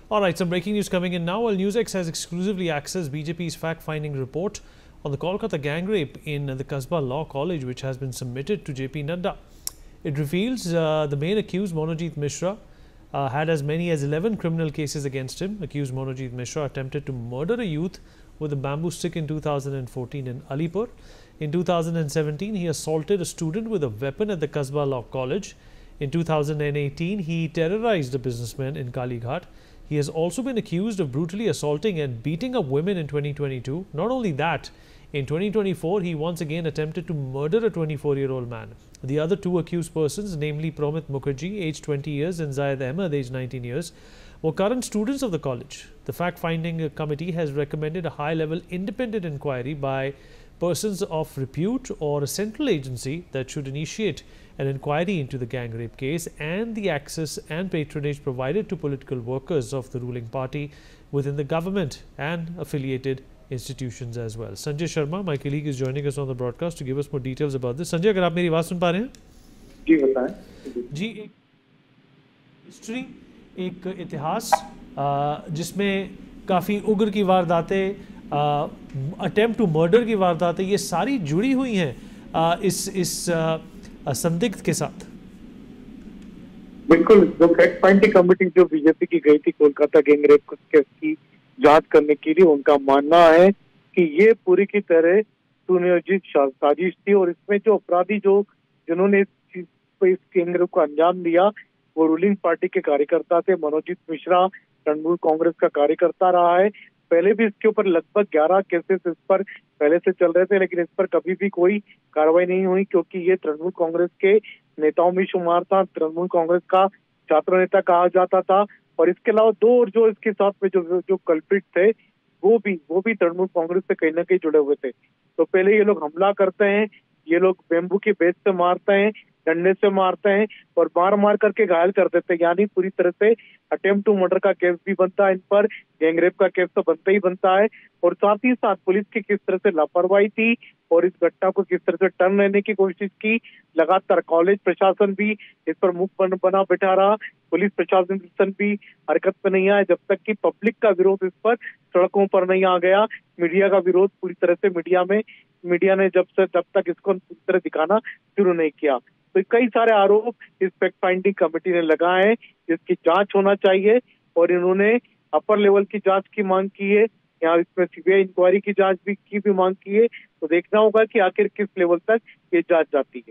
All right, some breaking news coming in now. Well, NewsX has exclusively accessed BJP's fact-finding report on the Kolkata gang rape in the Kasba Law College, which has been submitted to JP Nadda. It reveals the main accused, Monojit Mishra, had as many as 11 criminal cases against him. Accused Monojit Mishra attempted to murder a youth with a bamboo stick in 2014 in Alipur. In 2017, he assaulted a student with a weapon at the Kasba Law College. In 2018, he terrorized a businessman in Kalighat. He has also been accused of brutally assaulting and beating up women in 2022. Not only that, in 2024, he once again attempted to murder a 24-year-old man. The other two accused persons, namely Promit Mukherjee, aged 20 years, and Zayed Ahmed, aged 19 years, were current students of the college. The fact-finding committee has recommended a high-level independent inquiry by persons of repute or a central agency that should initiate an inquiry into the gang rape case and the access and patronage provided to political workers of the ruling party within the government and affiliated institutions as well. Sanjay Sharma, my colleague, is joining us on the broadcast to give us more details about this. Sanjay, अगर आप मेरी आवाज सुन पा रहे हैं? जी बताएं। जी, एक history, एक इतिहास जिसमें काफ़ी उग्र की वारदातें, अटेम्प्ट टू मर्डर की वारदातें, ये सारी जुड़ी हुई हैं इस संदिग्ध के साथ। बिल्कुल, जो फैक्ट फाइंडिंग कमेटी जो बीजेपी की गई थी कोलकाता गैंग रेप केस की जांच करने के लिए, उनका मानना है कि ये पूरी की तरह सुनियोजित साजिश थी और इसमें जो अपराधी जिन्होंने इस गैंग रेप को अंजाम दिया वो रूलिंग पार्टी के कार्यकर्ता थे। मनोजीत मिश्रा तृणमूल कांग्रेस का कार्यकर्ता रहा है। पहले भी इसके ऊपर लगभग 11 केसेस इस पर पहले से चल रहे थे, लेकिन इस पर कभी भी कोई कार्रवाई नहीं हुई क्योंकि ये तृणमूल कांग्रेस के नेताओं में शुमार था। तृणमूल कांग्रेस का छात्र नेता कहा जाता था और इसके अलावा दो और जो इसके साथ में जो कल्प्रिट थे वो भी तृणमूल कांग्रेस से कहीं ना कहीं जुड़े हुए थे। तो पहले ये लोग हमला करते हैं, ये लोग बेम्बू की बेत से मारते हैं, डंडे से मारते हैं और मार करके घायल कर देते हैं। यानी पूरी तरह से अटेम्प्ट टू मर्डर का केस भी बनता है इन पर, गैंग रेप का केस तो बनता ही बनता है। और साथ ही साथ पुलिस की किस तरह से लापरवाही थी और इस घटना को किस तरह से टर्न लेने की कोशिश की। लगातार कॉलेज प्रशासन भी इस पर मुख बना बैठा रहा, पुलिस प्रशासन भी हरकत में नहीं आया जब तक कि पब्लिक का विरोध इस पर सड़कों पर नहीं आ गया। मीडिया का विरोध पूरी तरह से मीडिया ने जब तक इसको पूरी तरह दिखाना शुरू नहीं किया। तो कई सारे आरोप इस फैक्ट फाइंडिंग कमेटी ने लगाए हैं, जिसकी जांच होना चाहिए और इन्होंने अपर लेवल की जांच की मांग की है। यहाँ इसमें सीबीआई इंक्वायरी की जांच की भी मांग की है। तो देखना होगा कि आखिर किस लेवल तक ये जांच जाती है।